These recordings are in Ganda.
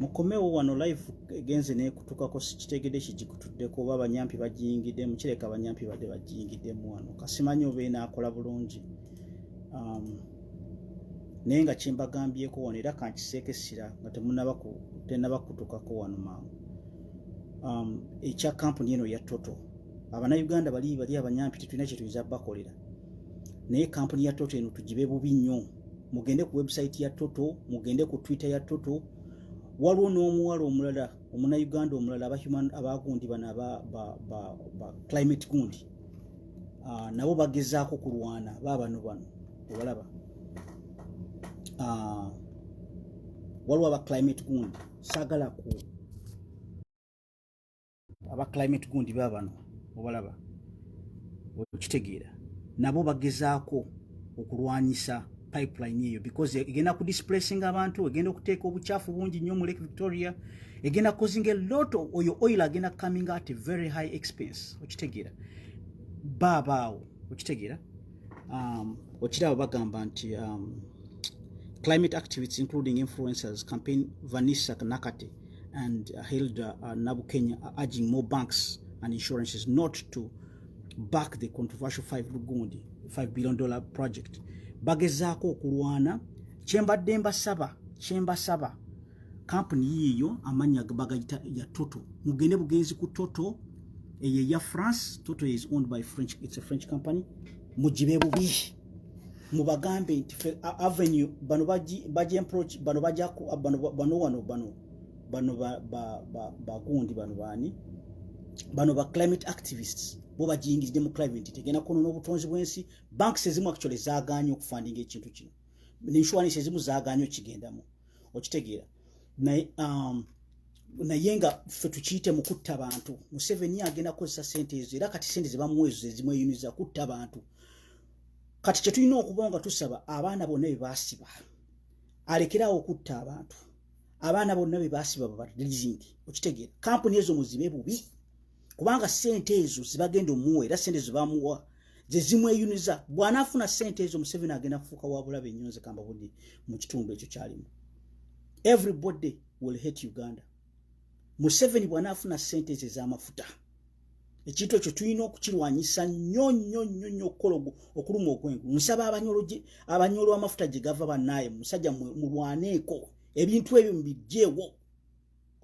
mukomewo wano live egenze nekutukako kitegedde kigikutuddeko oba abanyampi bagiyingidde mukireka abanyampi badde bagiyingiddemu wano kasimanyi oba enaakola bulungi naye nga kyembagambyeko wano era kankiseeko essira nga tenaba kutukako wano mangu ekya kampuni eno ya Toto abannayuganda bali abanyampi tetulina kye tuyinza bakolera naye kampuni ya Toto eno tugibe bubi nnyo mugende ku website ya Toto mugende ku Twitter ya Toto waliwo n'omuwala omulala omunnayuganda omulala abagundi bano ba climate gundi nabo bagezaako kulwana baabano obalaba waliwo aba climate gundi saagala ku aba climate gundi baabano obalaba okitegeera nabo bagezaako okulwanyisa pipeline eyo because egenda ku displacing abantu egenda okuteeka obucaafu bungi nnyo mu Lake Victoria egenda causing a lot of oil agenda coming at a very high expense okitegeera baabaawo okitegeera okiraba bagamba nti climate activists including influencers campaign Vanessa Nakate and Hilda Nabukenya are urging more banks and insurances not to back the controversial $5 billion project bagezaako okulwana kyembadde mbasaba kampuni yiyo amanya bagayita ya Toto mugende bugenzi ku Toto eyo ya France Toto is owned by French, it's a French company mujibe bubi mubagambe nti avenue bano baji approach bano bajako bano bagundi bano bani bano ba climate activists bo bajingizide mu climate tegena kono n'obutonzi bwensi banks ezimu actually zaaganye okufundinga ekintu kino insurance ezimu zaaganye kigendamu okitegeera naye nga ffe tukiyite mu kutta abantu Museveni agenda kukozesa sente ezo era kati sente zebamuwezo ezimu eyuniza kutta abantu kati kye tulina okuba nga tusaba abaana bonna be baasiba alekerawo okutta abantu abaana bonna be baasiba babaleasing okitegeera kampuni ezo muzibe bubi kubanga sente ezo zibagenda omuwa era sente zibamuwa ze zimweyuniza bw'anaafuna sente ezo Museveni agenda kufuuka wabulabe ennyonze kamba budi mu kitundu ekyo kyalimu everybody will hate Uganda Museveni bw'anaafuna sente ezo ez'amafuta ekintu ekyo tulina okukirwanyisa nnyo okuluma okwengu nsaba abanyolo amafuta gye gava bannaaye musajja mulwaneeko ebintu ebyo mubigyeewo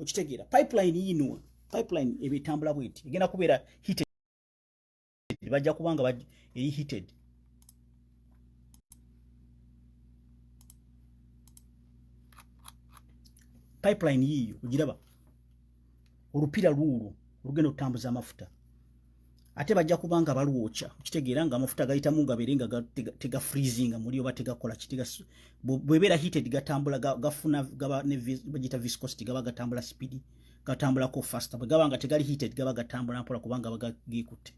okitegeera pipeline ebitambula bweti egenda kubeera heated bajja kubanga eri heated pipeline yiyo ugiraba olupira luulu lugenda okutambuza amafuta ate bajja kubanga balwocha okitegeera nga amafuta gayitamu nga berenga tega freezing muri oba tegakola kitiga bwebera heated gatambula gafuna gaba ne bagita viscosity gaba gatambula speed gatambula ko faster bwe nga tegali heated gaba gatambula mpola kubanga bagikutte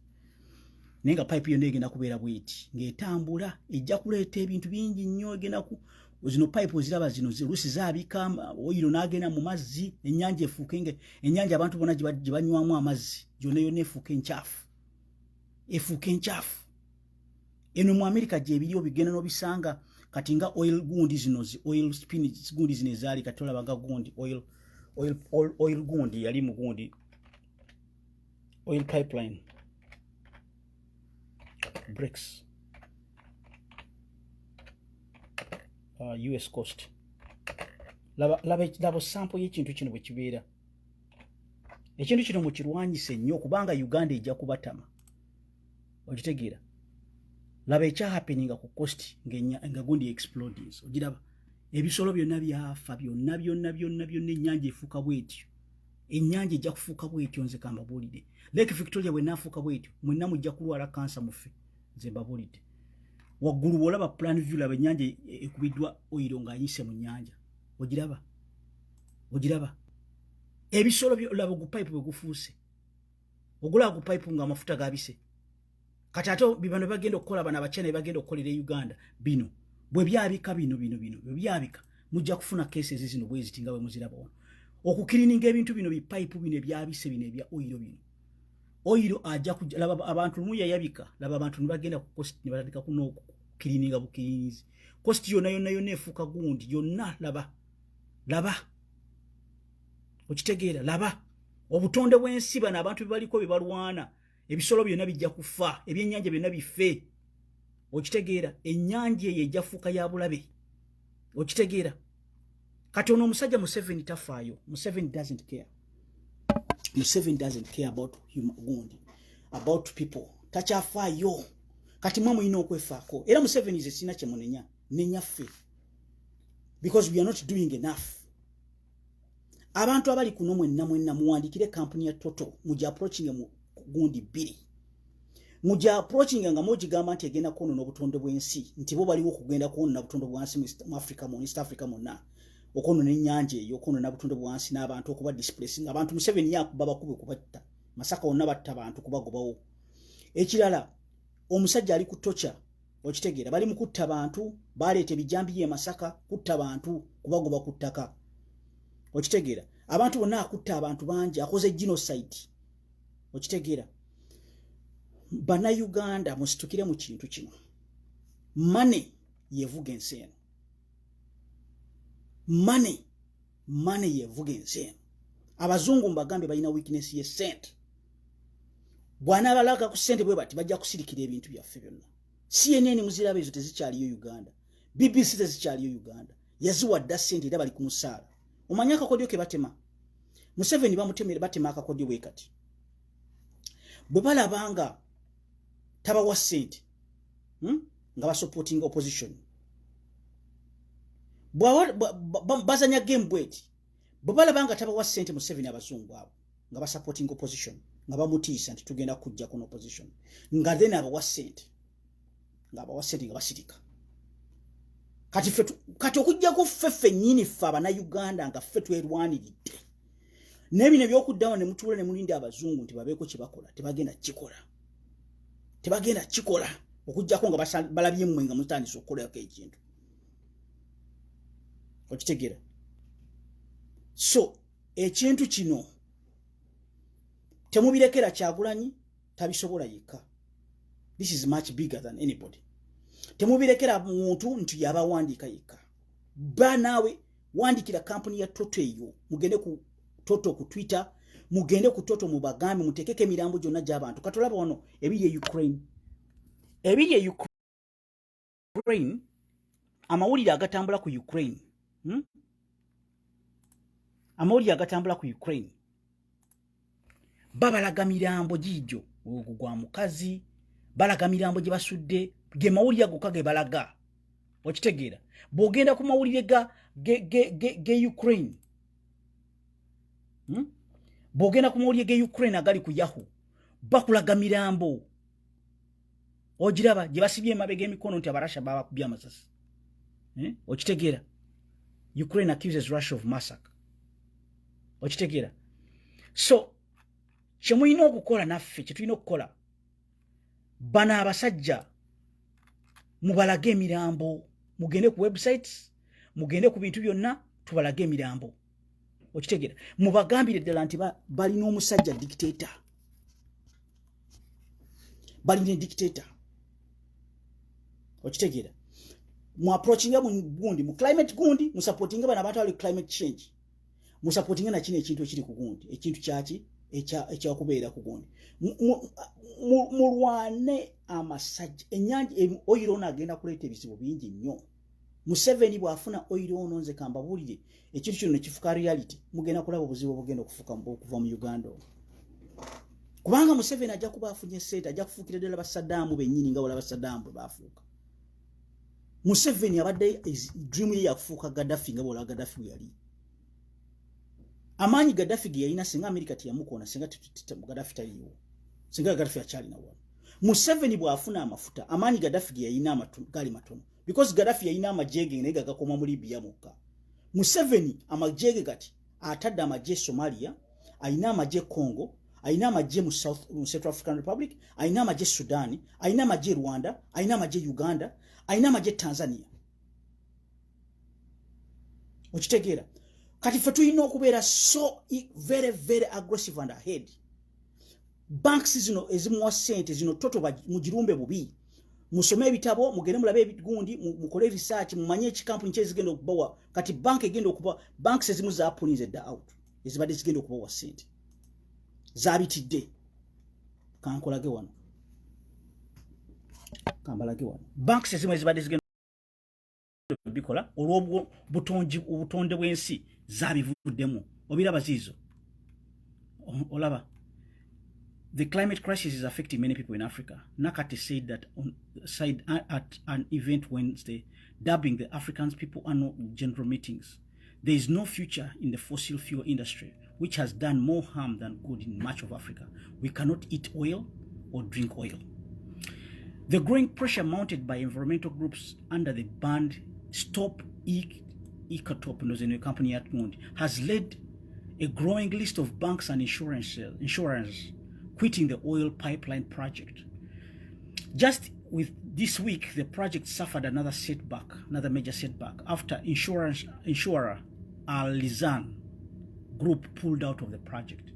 nenga pipe yo negenda kubeera bwiti ngetambula ejja kuleeta ebintu bingi nnyo egenda ku zino pipe ziraba zino zirusi zabika oyiro nagenda mu mazzi ennyanja efuukenge ennyanja abantu bonna gibanywamu amazzi yone efuuke enchafu eno mu America gye biriyo bigenda no bisanga kati nga oil gundi zino oil spinach gundi zine zali katola baga gundi oil gundi yali mu gundi oil pipeline bricks US coast laba sample y'ekintu kino bwe kibeera ekintu kino mukirwanyise nnyo kubanga Uganda ejja kubatama okitegeera laba ekya happening ku coast nga gundi explodes ogiraba ebisolo byonna byafa byonna ennyanja efuuka bwetyo ennyanja ejja kufuuka bwetyo nze kambabulire Lake Victoria bwe naafuuka bwetyo mwenna mujja kulwala kansa mufe nze mbabulidde waggulu bw'olaba plan view laba ennyanja ekubiddwa oyiro ng'anyise mu nnyanja ogiraba ebisolo laba gu pipe bwe gufuuse ogulaba gu pipe ng'amafuta gabise kati ate bibano bagenda okukola bana abachina bagenda okukolera Uganda bino bwe byabika bino bwe byabika mujja kufuna cases zino bwe zitinga bwe muziraba wano okukirininga ebintu bino bipipe bino byabise bino ebya oyiro ajja laba abantu mu yayabika laba abantu nibagenda ku coast nibatandika kuno kirininga bukirinizi coast yonna efuuka gundi yonna laba okitegeera laba obutonde bw'ensi bano abantu bebaliko bebalwana ebisolo byonna bijja kufa ebyennyanja byonna bife okitegeera ennyanja eyo ejja fuuka ya bulabe okitegeera kati ono omusajja Museveni tafaayo Museveni doesn't care Museveni doesn't care about gundi about people takyafaayo kati mwe muyina okwefaako era Museveni ze sina kyemunenya nenyaffe because we are not doing enough abantu abali kuno mwenna muwandikire kampuni ya Toto muja approaching mu gundi bbiri muja approaching nga mugigamba nti egenda kwonona obutonde bw'ensi nti bo baliwo okugenda kwonona obutonde bw'ensi mu Africa mu East Africa monna okwonona ennyanja eyo okwonona obutonde bw'ensi n'abantu okuba displacing abantu Museveni yakuba bakube kubatta Masaka wonna batta abantu kubagobawo ekirala omusajja ali kutocha okitegeera bali mu kutta abantu baleeta ebijambi ye Masaka kutta abantu kubagoba ku ttaka okitegeera abantu bonna akutta abantu bangi akoze genocide okitegeera bana Uganda musitukire mu kintu kino money yevuga ensi eno money yevuga ensi eno abazungu mbagambe balina weakness ye sente bwana balaga ku sente bwe bati bajja kusirikira ebintu byaffe byonna CNN muzirabe ezo tezikyaliyo Uganda BBC tezikyaliyo Uganda yaziwa dda sente era bali ku musaala omanya akakodyo ke batema Museveni bamutemere batema akakodyo bwe kati bwe balabanga tabawa sente nga basupporting opposition bazanya game bweti bwe balabanga tabawa sente Museveni abazungu abo nga basupporting opposition nga bamutiisa nti tugenda kujja kuno opposition nga then abawa sente nga basirika kati okujja ku ffeffe nnyini ffe abana Uganda nga ffe twerwaniridde n'ebino byokuddawo ne mutuula ne mulinde abazungu nti babeeko kye bakola tebagenda kikola okujjako nga balabye mmwe nga mutandise okukolako ekintu okitegeera so ekintu kino temubirekera Kyagulanyi tabisobola yekka this is much bigger than anybody temubirekera muntu nti yabawandiika yekka ba naawe wandikira kampuni ya Toto eyo mugende ku Toto ku Twitter mugende ku Toto mubagambe mutekeke emirambo gyonna gy'abantu katolaba wano ebiri Ukraine amawulire agatambula ku Ukraine amawulire agatambula ku Ukraine babalaga mirambo gijo ogugwa mukazi balaga mirambo gye basudde ge mawulire gokka ge balaga okitegeera bogenda ku mawulire ge Ukraine bogenda ku mawulire ge Ukraine agali ku Yahoo bakulaga mirambo ogiraba gye basibye emabega emikono nti abarasha babakubye amasasi okitegeera Ukraine accuses Russia of massacre okitegeera so kyemulina okukola naffe kyetulina okukola bana abasajja mubalage emirambo mugende ku websites mugende ku bintu byonna tubalage emirambo okitegeera mubagambire ddala nti balina omusajja dictator balina dictator okitegeera mu approachinga gundi mu climate gundi mu supportinga bana abantu ali climate change mu supportinga na kino ekintu ekiri ku gundi ekintu kyaki ekyakubeera ku gundi mulwane amasajja ennyanja oyiro ono agenda kuleeta ebizibu bingi nnyo Museveni bw'afuna oyiro ono nze kambabulire ekintu kino nekifuka reality mugenda kulaba obuzibu obugenda okufuka okuva mu Uganda kubanga Museveni ajja kuba afunye sente ajja kufuukira ddala basadaamu bennyini nga wala basadaamu bwe baafuuka Museveni abadde dream ye yakufuuka Gaddafi nga wala Gaddafi bwe yali amaanyi Gaddafi ge yalina singa Amerika teyamukoona singa Gaddafi taliwo singa Gaddafi akyalina wano Museveni bw'afuna amafuta amaanyi Gaddafi ge yalina gali matono because Gaddafi yalina amajege naye gakoma mu Libya mukka Museveni amajege kati atadde amajje Somalia alina amajje Congo alina amajje mu Central African Republic alina amajje Sudan alina amajje Rwanda alina amajje Uganda alina amajje Tanzania okitegeera kati ffe tulina okubeera so very very aggressive and ahead banks zino ezimuwa sente zino Toto mugirumbe bubi musome ebitabo mugende mulabe ebigundi mukole research mumanye ekikampuni kyezigenda okubawa kati bank egenda okuba banks ezimu za pulize dda out ezibadde zigenda okubawa ssente zaabitidde. Kankolage wano kambalage wano banks ezimu ezibadde zigenda bikola olw'obutonde bw'ensi zaabivuddemu. Obiraba ziizo olaba. The climate crisis is affecting many people in Africa. Nakate said that at an event Wednesday, dubbing the African People Annual General Meetings. There is no future in the fossil fuel industry, which has done more harm than good in much of Africa. We cannot eat oil or drink oil. The growing pressure mounted by environmental groups under the banned Stop Ecotop company at Mond has led a growing list of banks and insurers quitting the oil pipeline project. Just with this week, the project suffered another major setback after insurer Al-Lizan Group pulled out of the project.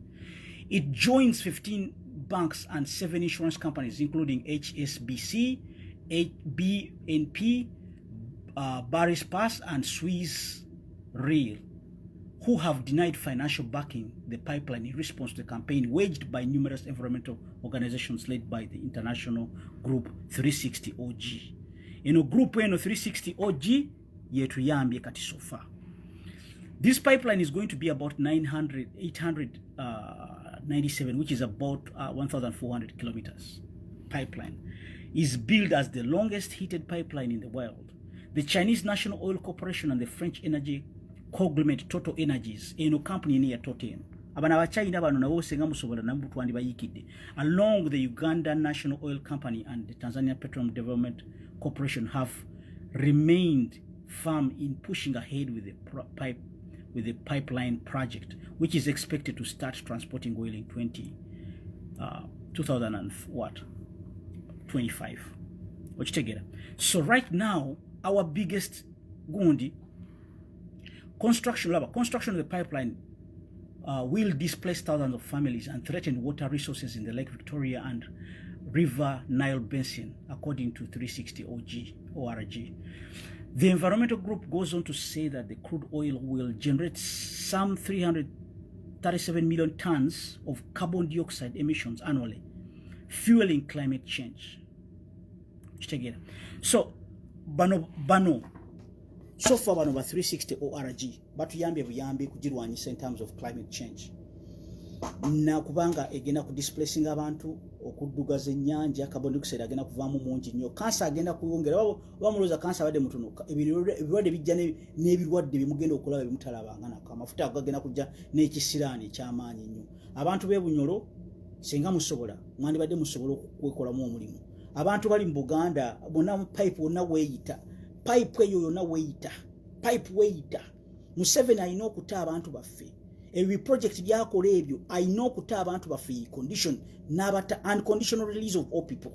It joins 15 banks and 7 insurance companies, including HSBC, BNP, Barris Pass, and Swiss Re, who have denied financial backing the pipeline in response to the campaign waged by numerous environmental organizations led by the international group 360 OG. In a group 360 OG, yetuyambye kati so far. This pipeline is going to be about 897, which is about 1,400 kilometers. Pipeline is billed as the longest heated pipeline in the world. The Chinese National Oil Corporation and the French energy conglomerate Total Energies, eno company near Total. Abana ba China bano nabo senga musobola nambu twandi bayikidde. Along with the Ugandan National Oil Company and the Tanzania Petroleum Development Corporation have remained firm in pushing ahead with the pipeline project, which is expected to start transporting oil in 2025. Watch together. So right now, our biggest gundi construction of the pipeline will displace thousands of families and threaten water resources in the Lake Victoria and River Nile Basin, according to 360 ORG. The environmental group goes on to say that the crude oil will generate some 337 million tons of carbon dioxide emissions annually, fueling climate change. So, bano so far bano ba 360 ORG batuyambye buyambi kugirwanyisa in terms of climate change. Na kubanga egenda ku displacing abantu okuddugaza ennyanja carbon dioxide agenda kuvaamu mungi nnyo. Kansa agenda kuyongera bamuloza kansa badde mutunuka. Ebirwadde bijja n'ebirwadde bimugenda okulaba bimutalabanga nako. Amafuta agagenda kujja n'ekisiraani ky'amaanyi nnyo. Abantu b'e Bunyoro senga musobola mwandibadde musobola okwekolamu omulimu. Abantu bali mu Buganda bonna pipe wonna weeyita. Pipe eyo yonna weeyita. Pipe weeyita. Museveni alina okuta abantu baffe. Every project byakola ebyo alina okuta abantu baffe condition n'abata unconditional release of all people.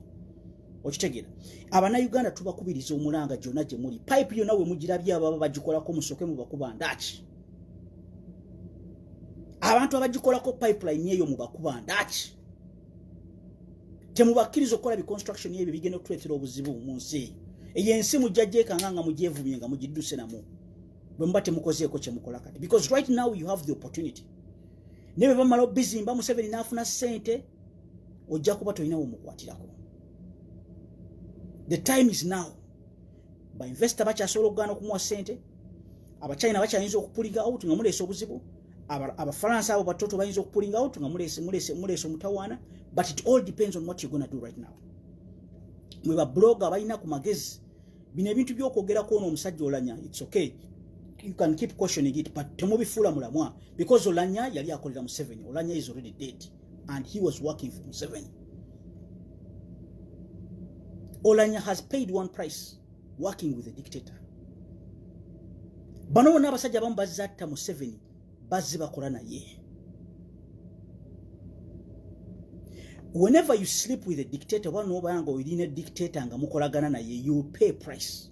Okitegeera. Abana Uganda tubakubiriza omulanga gyonna gye muli. Pipe yonna we mugirabye ababa bagikolako musoke mu bakuba ndaki. Abantu abagikolako pipeline eyo mu bakuba ndaki. Temubakkiriza okukola bi construction y'ebyo bigenda okutuleetera obuzibu mu nsi. Eyensi mujjajjeeka nga mugyevumye nga mugidduse namu. Bwemba temukozeeko kye mukola kati. Because right now you have the opportunity. Nebe bamala obizimba Museveni n'afuna ssente ojja kuba tolina womukwatirako. The time is now. Ba investor bakyasobola okugaana okumuwa ssente. Abachina bakyayinza okupulinga out nga muleese obuzibu. Abafaransa abo batoto bayinza okupulinga out nga muleese omutawaana. But it all depends on what you're going to do right now. Mwe ba blogger balina ku magezi. Bino ebintu by'okwogerako ono omusajja Olanya, it's okay. You can keep questioning it, but temubifula mulamwa. Because Olanya yali akolera Museveni. Olanya is already dead. And he was working for Museveni. Olanya has paid one price, working with a dictator. Bano bonna abasajja abamu bazzatta Museveni, bazze bakola naye. Whenever you sleep with a dictator, one obayanga oyina dictator nga mukolagana naye, you pay a price.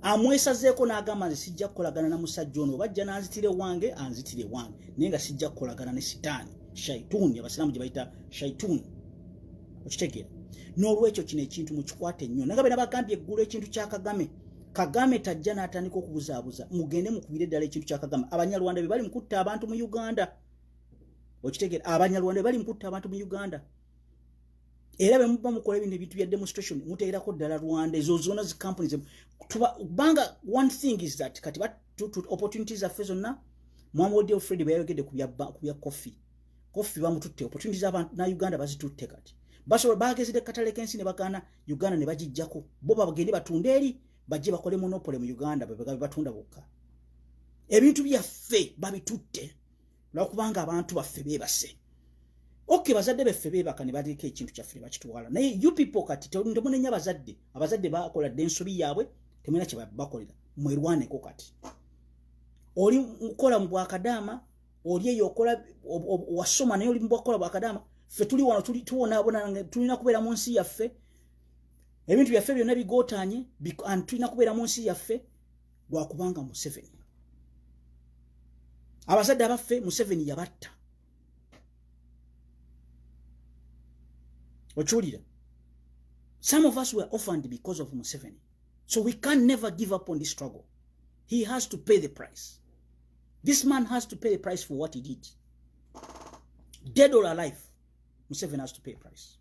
Amwesazeeko n'agamba nze sijja kukolagana na musajja ono bajja n'anzitire wange anzitire wange naye nga sijja kukolagana ne sitaani shaituni abasiraamu gye bayita shaituni. Okitegeera. N'olwekyo kino ekintu mukikwate nnyo. Nagambye nabagambye eggulu ekintu kya Kagame. Kagame tajja n'atandika okubuzaabuza mugende mukubire ddala ekintu kya Kagame Abanyarwanda be bali mukutta abantu mu Uganda okitegeera Abanyarwanda bali mukutta abantu mu Uganda era bwe muba mukola ebintu bya demonstration muteerako ddala Rwanda ezo zona zi companies banga one thing is that kati opportunities zaffe zonna Mwamodi Fred bwe yayogedde ku bya coffee bamututte opportunities abantu na Uganda bazitutte kati basobola bagezide katale kensi ne bakana Uganda ne bagijjako bo bagende batunde eri bajje bakole monopoly mu Uganda bwe batunda bokka ebintu byaffe babitutte lwakubanga abantu baffe bebase okay bazadde beffe bebaka ne badika ekintu kyaffe bakitwala naye you people kati ndomunenya abazadde bakola densobi yaabwe temena kye bakolera mwerwaneko kati oli mukola mu bwakadama oli eyo okola wasoma naye oli mu bwakola bwakadama ffe tuli wano tuwona tulina kubeera mu nsi yaffe ebintu byaffe byonna bigootanye tulina kubeera mu nsi yaffe lwakubanga Museveni abazadde abaffe Museveni yabatta ochuulira some of us were orphaned because of Museveni so we can never give up on this struggle he has to pay the price this man has to pay the price for what he did dead or alive Museveni has to pay a price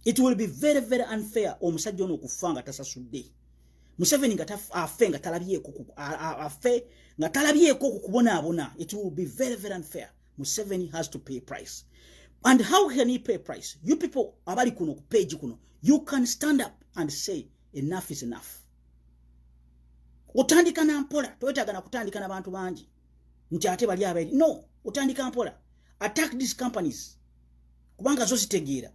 it will be very very unfair omusajja ono okufanga tasasudde Museveni nga afe nga talabyeko kukubonaabona it will be very very unfair Museveni has to pay a price and how can he pay a price you people abali kuno ku page kuno you can stand up and say enough is enough otandika na mpola toyetagana kutandika na bantu bangi nti ate bali abali no otandika mpola attack these companies kubanga zo zitegeera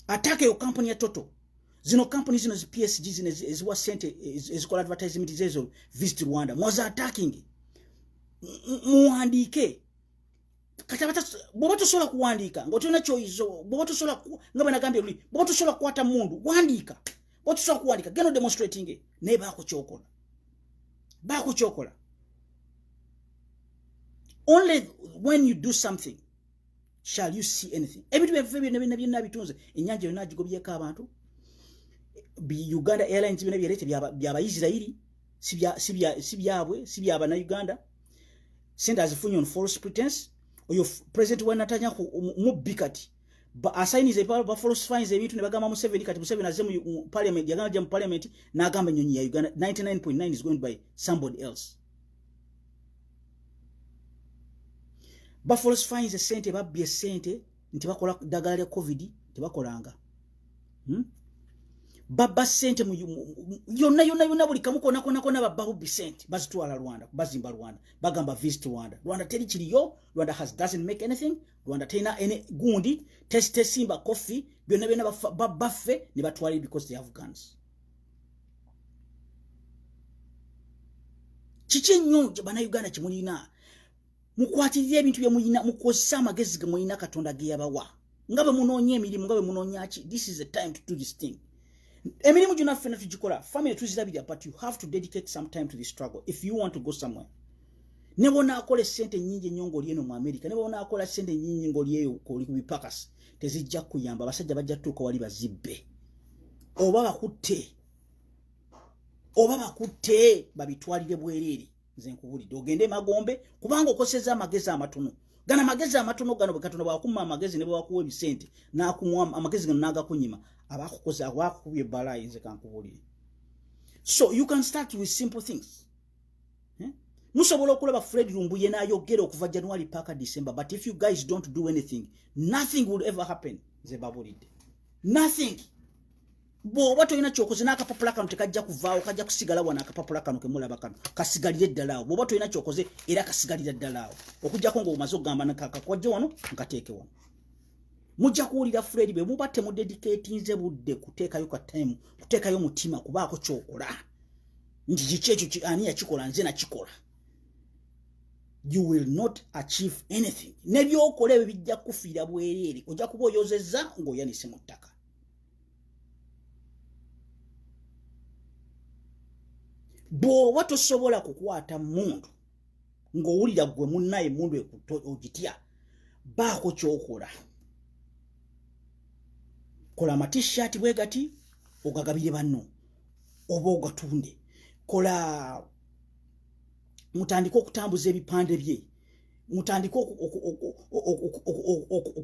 attack your company ya Toto zino companies zino PSG zino eziwa sente ezikola advertisement zezo visit Rwanda mwaza attacking muandike katabata bobato sola kuandika ngotona choizo bobato sola ngaba nagambye luli bobato sola kwata mundu wandika bobato sola kuandika geno demonstrating ne bako chokola only when you do something shall you see anything ebintu byonna bitunze enyanja yonna gigobyeko abantu Uganda Airlines bino byalete byaba Israeli si byaba na Uganda send as funny on false pretense oyo president wa Netanyahu mubikati ba assignize ba false fines ebintu ne bagamba Museveni kati Museveni azemu mu parliament yagamba mu parliament na agamba nyonyi ya Uganda 99.9 is going by somebody else ba false fines sente babye sente nti bakola dagala ya covid tebakolanga baba sente mu yonna buli kamuko nakona baba bu sente bazitwala Rwanda bazimba Rwanda bagamba visit Rwanda teri kiriyo Rwanda doesn't make anything Rwanda tena any gundi test simba coffee byonna baffe ne batwala because they have guns kichinyo bana Uganda kimulina mukwatirira ebintu bya muyina mukozesa amagezi ge muyina Katonda ge yabawa ngabe munonye emirimu ngabe munonya ki this is the time to do this thing emirimu juna fena tujikola family tuzirabira but you have to dedicate some time to the struggle if you want to go somewhere nebona akole sente nyingi nyongo lieno mu America nebona akola sente nyingi ngoliyeyo ko li kubipakas tezijja kuyamba basajja bajja tuko wali bazibbe oba bakutte babitwalire bwerere nze nkubulidde ogende Magombe kubanga okoseza amagezi amatono gana magezi amatono gano Katonda bwakuma amagezi ne bwakuwa ebisente nakumwa amagezi gano nagakunyima abakukoza wakubye balayi nze kankubulire so you can start with simple things musobola okulaba Fred Lumbuye n'ayogera okuva January paka December but if you guys don't do anything nothing will ever happen nze babulidde nothing bo bato ina chokoze nakapapula kanu tekajja kuvaawo kajja kusigala wana akapapula kanu kemulaba kanu kasigalire ddalawo bo bato ina chokoze era kasigalire ddalawo okujja ko ngo umazo gamba nakaka kwaje wano nkateeke wano mujja kuwulira Fred be mubatte mu dedicatinze budde kuteekayo ka time kuteekayo mutima kubaako kyokola nti kikyekyo ani yakikola nze nakikola you will not achieve anything nebyokola ebyo bijja kufiira bwerere ojja kuba oyozezza ng'oyanise mu ttaka bw'oba tosobola kukwata mundu ng'owulira gwe munnaye mundu ogitya baako kyokola kola ama-t-shirt bwe gati ogagabire banno oba ogatunde. Kola mutandika okutambuza ebipande bye, mutandika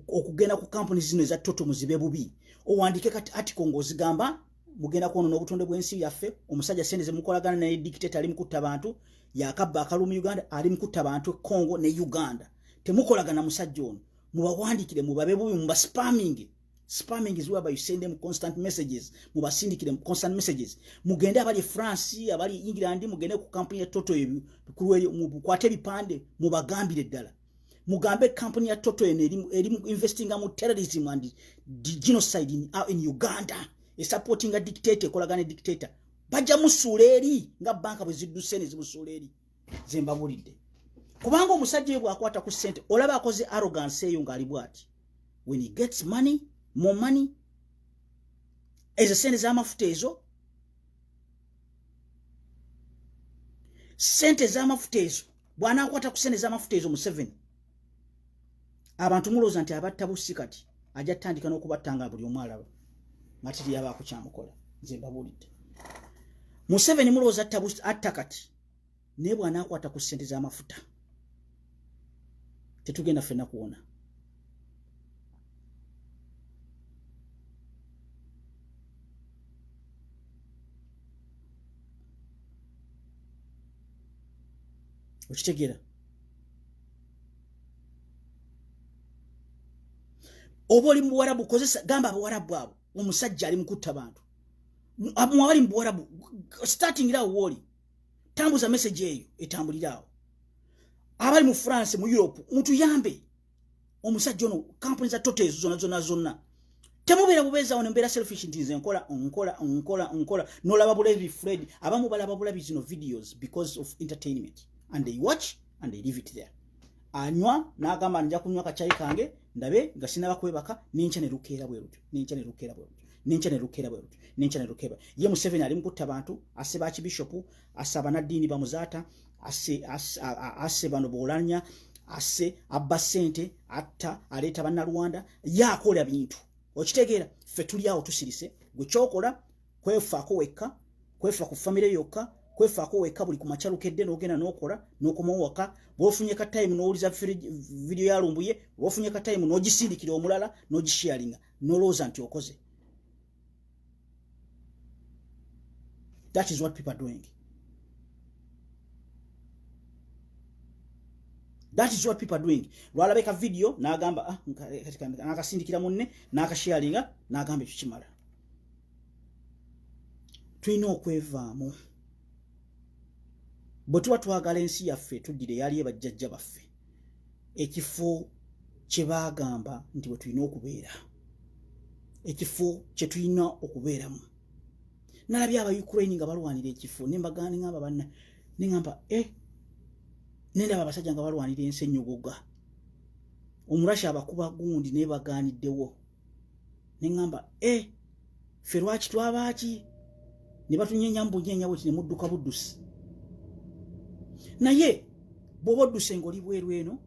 okugenda ku kampuni zino eza toto muzibe bubi, owandike kati article ng'ozigamba mugenda kwonona obutonde bw'ensi yaffe, omusajja sente ze mukolagana naye dictator ali mukutta abantu, yakabba akalumi Uganda, ali mukutta abantu Congo ne Uganda. Temukolagana musajja ono, mubawandikire, mubabe bubi, spamming is whereby you send them constant messages, mubasindikire constant messages. Mugende abali France, abali England, mugende ku company ya Toto ebi mukwate ebipande, mubagambire ddala. Mugambe company ya Toto erimu investing mu terrorism and genocide in Uganda, supporting a dictator, kolagane dictator. Bajja musuleri nga banka bwe zidduse ne zimusuleri. Zembabulidde. Kubanga omusajja yebwa akwata ku sente, olaba akoze arrogance eyo ngali bwati. When he gets money, more money, ezo sente z'amafuta ezo, sente z'amafuta ezo, bwana akwata ku sente z'amafuta ezo mu 7. Abantu mulooza nti abatta bussi kati ajja tandika n'okubattanga buli omu alaba nga tiri yabaako kyamukola. Nze mbabulidde. Mu 7 mulooza atta kati naye bwana akwata ku sente z'amafuta tetugenda ffenna kuwona. Okitegeera? Oba oli mu Buwarabu, kozesa gamba Abawarabu abo, omusajja ali mukutta bantu. Abali mu Buwarabu, starting awo woli, tambuza message eyo etambulira awo. Abali mu France, mu Europe, mutuyambe. Omusajja ono, company za Toto ezo zonna. Temubeera bubeeza ono mbeera selfish nti nze nkola. Nolaba Bulabi Fred, abamu balaba Bulabi zino videos because of entertainment. And they watch and they leave it there. Anywa n'agamba nja kunywa kachayi kange ndabe nga sinaba kwebaka n'enkya ne lukeera bwe rutyo. Ye Museveni ali mukutta bantu, asse ba Bishop, asse banaddiini bamuzaata, asse bano Bolanya, asse abba ssente, atta aleeta bannalwanda, yaakola bintu. Okitegeera, ffe tuli awo tusirise, gwe kyokola kwefaako wekka, kwefa ku famire yokka, kwefaako wekka buli ku macalukedde n'ogenda n'okola n'okomawo waka, bw'ofunye ka time n'owuliza video ya Lumbuye, bw'ofunye ka time n'ogisindikira omulala n'ogisharinga n'olowooza nti okoze. That is what people are doing. Lwalabeka video n'agamba n'akasindikira munne n'akasharinga n'agamba ekyo kimala. Tulina okwevaamu. Bwe tuba twagala ensi yaffe tuddire yali bajjajja baffe, ekifo kye baagamba nti bwe tulina okubeera, ekifo kye tulina okubeeramu. Nalabye aba Ukraine nga balwanira ekifo, nembagana ngamba banna nengamba nendaba abasajja nga balwanira ensi enyogoga, omurasha abakuba gundi nebagaaniddewo, nengamba ffe lwaki twabaaki ne batunyenya mbunyenya bwe ne mudduka buddusi. Naye bw'oba odduse ng'oli bweru eno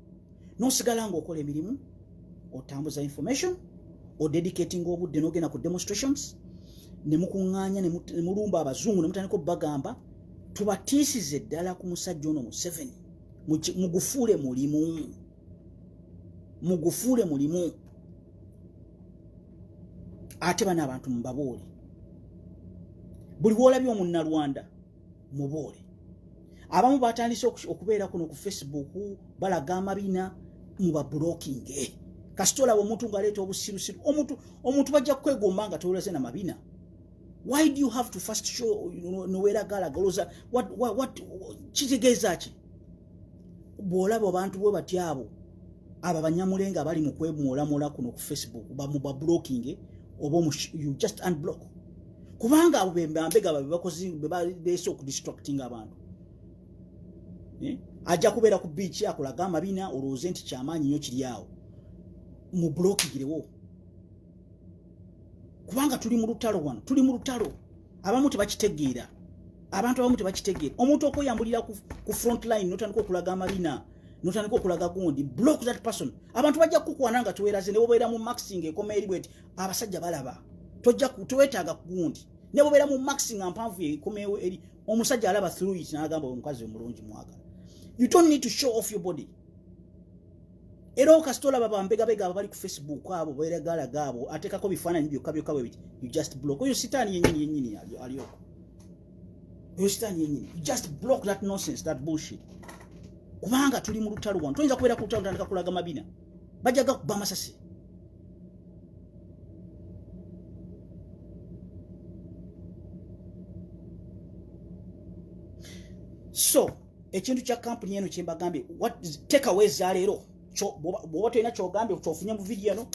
n'osigala ng'okola emirimu, otambuza information, odedicating obudde n'ogenda ku demonstrations, ne mukuŋŋaanya ne mulumba abazungu ne mutandika obbagamba tubatiisize ddala ku musajja ono Museveni, mugufuule mulimu. Ate bano abantu mubaboole. Buli w'olabye omunnalwanda muboole. Abamu batandise okubeera kuno ku Facebook balaga amabina muba blocking. Kasitola omuntu ngaleeta obusirusiru, omuntu bajja kwegomba nga tewulaze na mabina. Why do you have to first show nowera gala goloza what kitegeeza ki? Bw'olaba abantu bwe batyabo aba banyamulenga bali mu kwemulamola kuno ku Facebook bamuba blocking oba you just unblock. Kubanga abo bembambega bakozi beso okudistracting abantu. Ajja kubeera ku beach yakulaga amabina olowooze nti kyamaanyi nnyo kiri awo mu blokigirewo. Kubanga tuli mu lutalo, abamu tebakitegeera, abantu abamu tebakitegeera. Omuntu okweyambulira ku front line notandika okulaga amabina, notandika okulaga gundi, block that person. Abantu bajja kukukwana nga tuweraze ne bobeera mu maxing ekoma eri bweti abasajja balaba. tojja kutuwetaaga kugundi ne bobera mu maxi nga mpanvu yekomewo eri omusajja alaba through it n'agamba omukazi omulungi mwagala. You don't need to show off your body. Era okasitola babambegabega abo bali ku Facebook abo beregala gabo atekako bifaananyi byokka bwe biti, you just block. Oyo sitaani yennyini aliyoko. Oyo sitaani yennyini. You just block that nonsense, that bullshit. Kubanga tuli mu lutalo wano. Toyinza kubeera ku lutalo tandika kulaga mabina. Bajaga kuba masasi. So, ekintu kya company eno kye mbagambye, what is takeaways za leero? Bw'oba tolina ky'ogambye kyofunye mu video eno,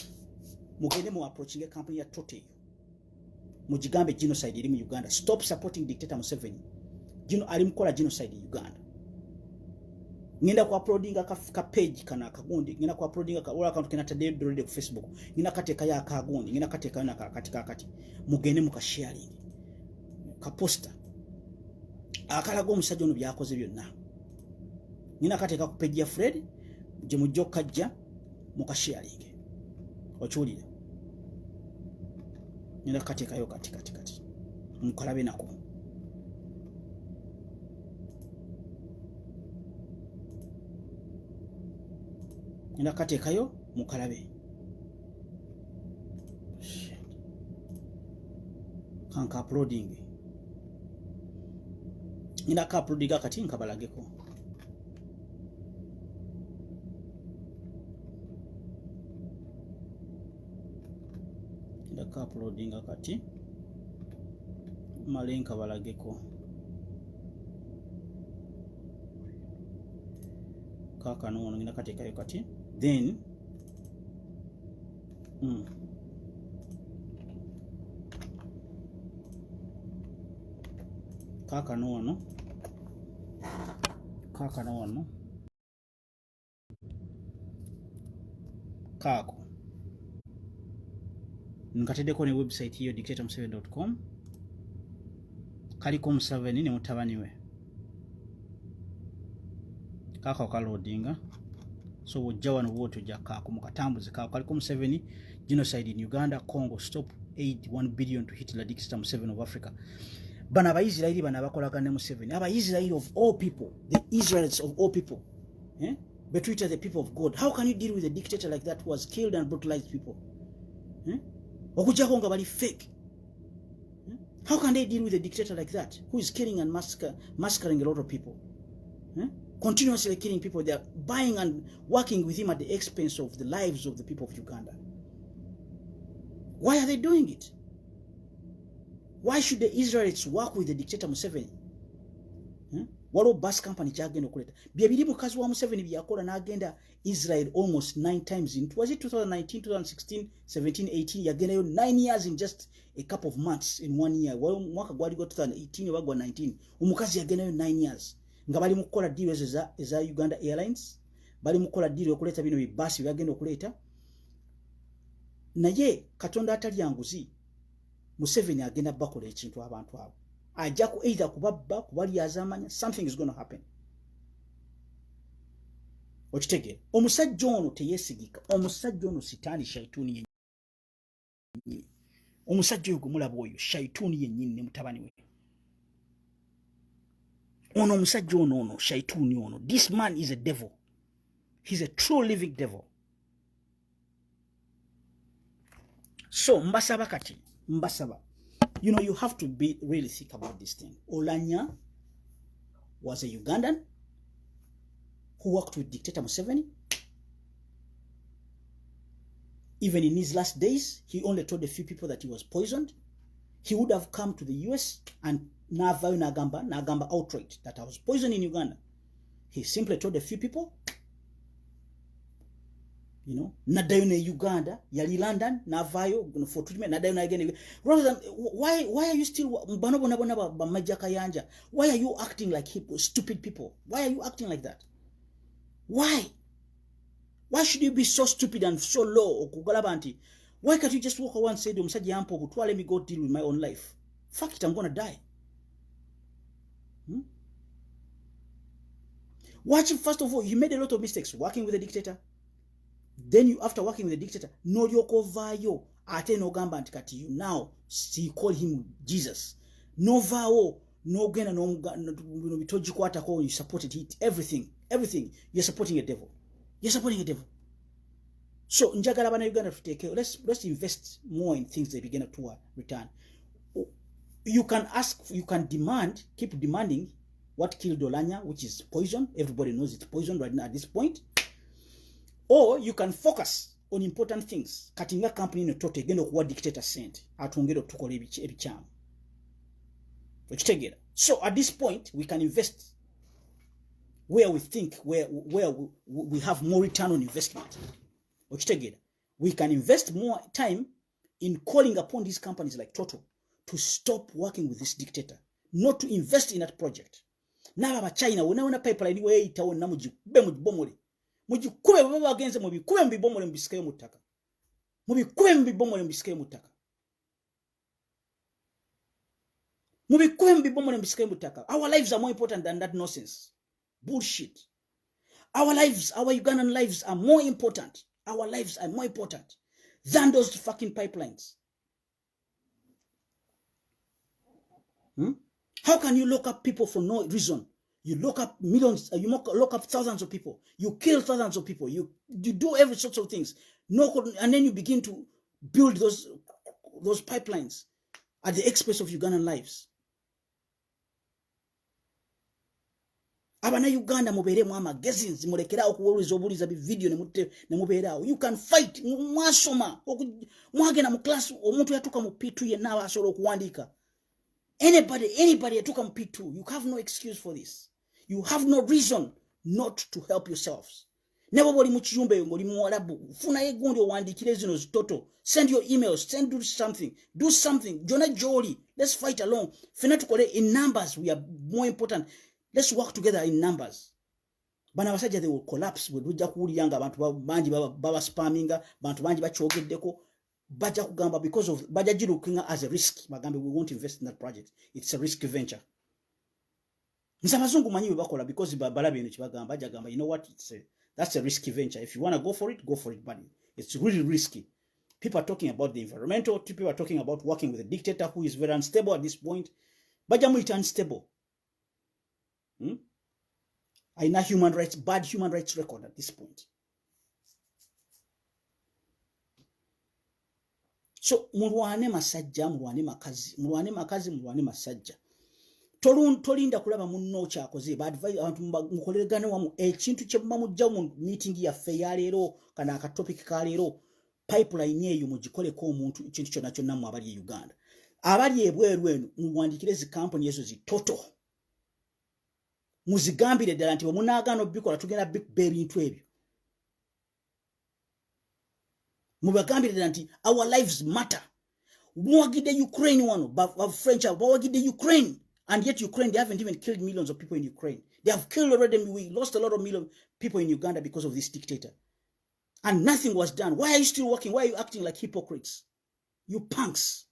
mugende mu approaching a company ya Tote. Mugigambe genocide eri mu Uganda. Stop supporting dictator Museveni. Ali mukola genocide in Uganda. Ngenda ku uploadinga ka page kana akagundi, ngenda ku uploadinga ka wala account kenata David ku Facebook. Ngina kateeka ya akagundi, ngina kateeka na kati. Mugende mu ka sharing. Ka poster. Akalaga omusajja ono byakoze byonna. Ngina kateeka ku page ya Fred, je mujjo kajja mu ka sharing. Okiwulira. Ngina kateeka yo kati. Mukalabe nako. Ngina kateekayo mukalabe. Kanka uploading. Ngina ka uploadinga kati nkabalageko. Ngina ka uploadinga kati male nkabalageko. Kaka no ngina kateekayo kati. Then kaka no wano kako nkateddeko ne website hiyo dictator7.com kaliko Museveni ne mutabani we kako kaloadinga. So wojja wano woto jakako mukatambuze kako kaliko Museveni genocide in Uganda, Congo, stop aid 1 billion to Hitler dictator Museveni of Africa. Bana Abayisirairi bana bakolaga ne Museveni. Abayisirairi of all people, the Israelites of all people, they treated the people of God. How can you deal with a dictator like that who has killed and brutalized people? Okujjako nga bali fake. How can they deal with a dictator like that who is killing and massacring a lot of people? Continuously killing people. They are buying and working with him at the expense of the lives of the people of Uganda. Why are they doing it? Why should the Israelites work with the dictator Museveni? Waliwo bus company kyagenda okuleta. Byebiri mukazi wa Museveni byakola n'agenda Israel almost 9 times in, was it 2019, 2016, 17, 18, yagendayo 9 years in just a couple of months in 1 year. Mwaka gwali gwa 2018 oba gwa 19. Omukazi yagendayo 9 years. Nga bali mukola deals eza Uganda Airlines. Bali mukola deal okuleta bino bibasi byagenda okuleta. Naye Katonda atali yanguzi. Museveni agenda bakola ekintu abantu abo. Ajja ku either kubabba kubali azamanya, something is going to happen. Okitege omusajja ono teyesigika. Omusajja ono sitaani shaituni yennyini. Omusajja oyo gumulaba oyo shaituni yennyini ne mutabani we. Ono omusajja ono shaituni ono. This man is a devil. He's a true living devil. So mbasaba kati. Mbasaba. You know, you have to be really think about this thing. Olanya was a Ugandan who worked with dictator Museveni. Even in his last days, he only told a few people that he was poisoned. He would have come to the US and nagamba outright that I was poisoned in Uganda. He simply told a few people. You know, nadayo ne Uganda, yali London, navayo for treatment, nadayo na again. Rather than why are you still majaka? Why are you acting like stupid people? Why are you acting like that? Why? Why should you be so stupid and so low? Why can't you just walk around and say, let me go deal with my own life? Fuck it, I'm gonna die. Watch him, first of all, you made a lot of mistakes working with a dictator. Then you, after working with the dictator, no yoko vayo ate n'ogamba nti kati you now you call him Jesus novaawo n'ogenda bino bitogikwatako you supported it everything you're supporting a devil so njagala bana Uganda tuteekeo let's invest more in things that begin to return. You can demand, keep demanding what killed Olanya, which is poison. Everybody knows it's poison right now at this point. Or you can focus on important things. Katinga company no tote gendo kuwa dictator sent. Atungero tukole ebicham. So at this point, we can invest where we think, where we have more return on investment. We can invest more time in calling upon these companies like Total to stop working with this dictator, not to invest in that project. Now aba China unaona pipeline we itawo na mujikube mujibomole baba agenze mubikube mbibomole mbisikayo mutaka mubikube mbibomole mbisikayo mutaka mubikube mbibomole mbisikayo mutaka. Our lives are more important than that nonsense bullshit. Our Ugandan lives are more important. Our lives are more important than those fucking pipelines. How can you lock up people for no reason? You lock up millions, you lock up thousands of people, you kill thousands of people, you do every sorts of things. And then you begin to build those pipelines at the expense of Ugandan lives. Abana Uganda mubere mu magazines mulekera okuwuliza obuliza bi video ne mubera. You can fight mwasoma mwagena mu class omuntu yatuka mu P2 yenna abasobola okuwandika. Anybody yatuka mu P2, you have no excuse for this. You have no reason not to help yourselves. Never boli mu kiyumbe ngoli mu Warabu funa yegundi owandikire zino zitoto. Send your emails, do something. Jona Joli, let's fight along. Fena tukole in numbers, we are more important. Let's work together in numbers. Bana basajja they will collapse with ujja kuwuliyanga abantu bangi baba spamminga bantu bangi bachogeddeko baja kugamba because of baja looking as a risk bagambe we won't invest in that project. It's a risky venture. Nzabazungu manyi bakola because balabe eno kibagamba baja gamba you know what that's a risky venture. If you want to go for it but it's really risky. People are talking about the environmental, people are talking about working with a dictator who is very unstable at this point. Baja mu unstable. Bad human rights record at this point. So mulwane masajja, mulwane masajja. Tolinda kulaba munno kyakoze ba advise abantu mukoleragane wamu ekintu kye mujja mu meeting ya feya leero kana aka topic ka leero pipeline eyo mugikoleko omuntu ekintu kyonna kyonna mu abali e Uganda. Abali ebweru eno muwandikire zi company ezo zitoto. Muzigambire ddala nti munaagaana obikola tugenda bintu ebyo. Mubagambire ddala nti our lives matter. Muwagidde Ukraine wano French bawagidde Ukraine, and yet Ukraine they haven't even killed millions of people in Ukraine. They have killed already. We lost a lot of million people in Uganda because of this dictator, and nothing was done. Why are you still working? Why are you acting like hypocrites? You punks.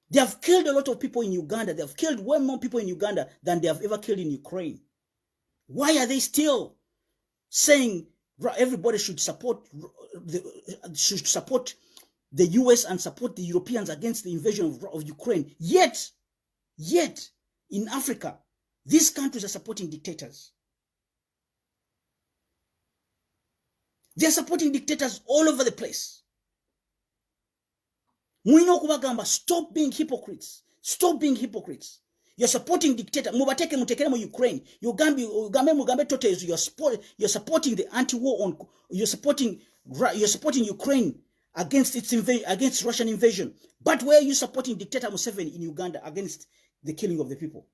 They have killed a lot of people in Uganda. They have killed way more people in Uganda than they have ever killed in Ukraine. Why are they still saying everybody should support the US and support the Europeans against the invasion of Ukraine? Yet, in Africa, these countries are supporting dictators. They are supporting dictators all over the place. Stop being hypocrites. Stop being hypocrites. You're supporting dictator. Mutekere mu Ukraine. Mugambe totes. You're supporting the anti-war you're supporting Ukraine against Russian invasion. But where are you supporting dictator Museveni in Uganda against the killing of the people?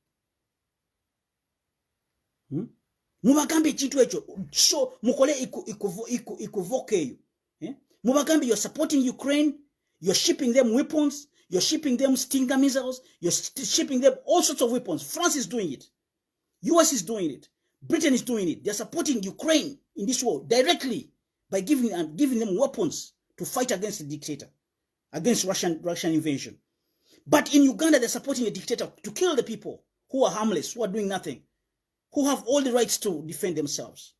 Mubagambe chintu echo. So mukole ikuvoke you. Mubagambe you're supporting Ukraine. You're shipping them weapons. You're shipping them Stinger missiles. You're shipping them all sorts of weapons. France is doing it. US is doing it. Britain is doing it. They're supporting Ukraine in this war directly by giving them weapons to fight against the dictator, against Russian invasion. But in Uganda, they're supporting a dictator to kill the people who are harmless, who are doing nothing, who have all the rights to defend themselves.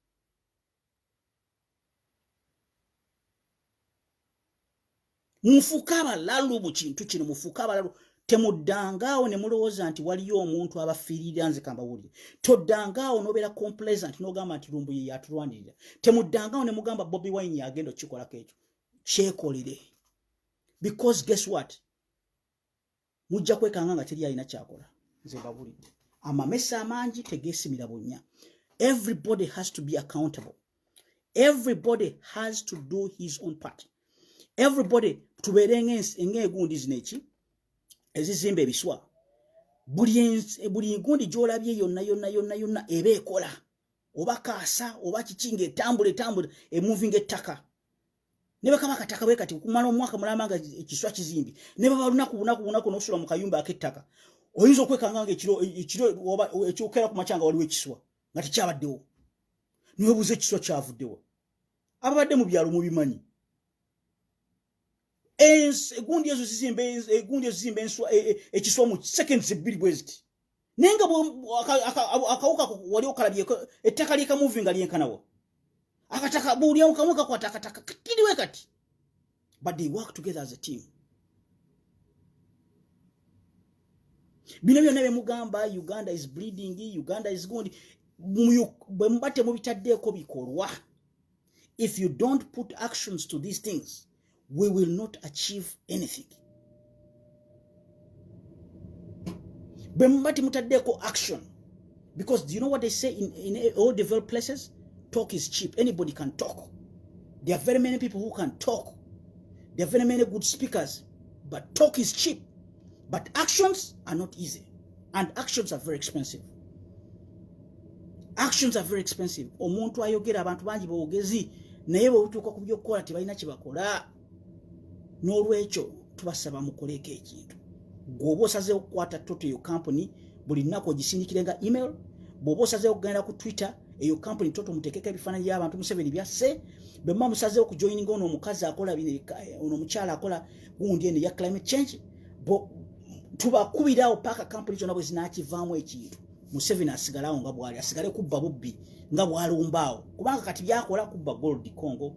mufuuka abalalu mu kintu kino, mufuuka abalalu. Temuddangaawo ne mulowooza nti waliyo omuntu abafiirira nze kambawulire. Toddangaawo n'obeera complacent n'ogamba nti Lumbu ye yatulwanirira. Temuddangaawo ne mugamba Bobi Wine yagenda okukikolako ekyo. Kyekolere. Because guess what? Mujja kwekanga nga teri alina kyakola. Nze mbabulidde. Amamesa amangi tegeesimira bunnya. Everybody has to be accountable. Everybody has to do his own part. Everybody tubeere ng'egundi zino eki ezizimba ebiswa. Buli gundi gy'olabye yonna eba ekola. Oba kaasa oba kikinga etambula emoving ettaka. Ne bakaba akataka bwe kati kumala omwaka mulamba nga ekiswa kizimbi. Ne baba lunaku n'osula mu kayumba ak'ettaka. Oyinza okwekanga nga ekiro oba ekyokera ku macanga waliwo ekiswa nga tekyabaddewo. Niwebuuza ekiswa kyavuddewo. Ababadde mu byalo mubimanyi. Egundi ezo zizimba enswa ekiswa mu seconds 2 bweziti. Nenga akawuka wali okalabyeko ettaka ly'ekamuvinga lyenkanawa. Akataka buli okamuka kwa takataka kiriwe kati. But they work together as a team. Bino byonna bye mugamba Uganda is bleeding, Uganda is going. Bwe mbate mubitaddeeko bikolwa. If you don't put actions to these things, we will not achieve anything. Bwe mbate mutaddeeko action. Because do you know what they say in all developed places? Talk is cheap. Anybody can talk. There are very many people who can talk. There are very many good speakers. But talk is cheap. But actions are not easy. And actions are very expensive. Actions are very expensive. Omuntu ayogera abantu bangi boogezi naye bwe butuuka ku by'okukola tebalina kye bakola. N'olwekyo tubasaba mukoleeko ekintu. Bw'oba osazeewo okukwata toto eyo company buli nnaku ogisindikirenga email. Bw'oba osazeewo okugenda ku Twitter eyo company toto muteekeko ebifaananyi by'abantu Museveni byasse. Bwe muba musazeewo okujoininga ono omukazi akola bino ono omukyala akola gundi eno ya climate change. Tubakubirawo paka company zonna bwe zinaakivaamu ekintu. Museveni asigalawo nga bwali asigale kubba bubbi nga bwalumbaawo. Kubanga kati byakola kubba gold Congo.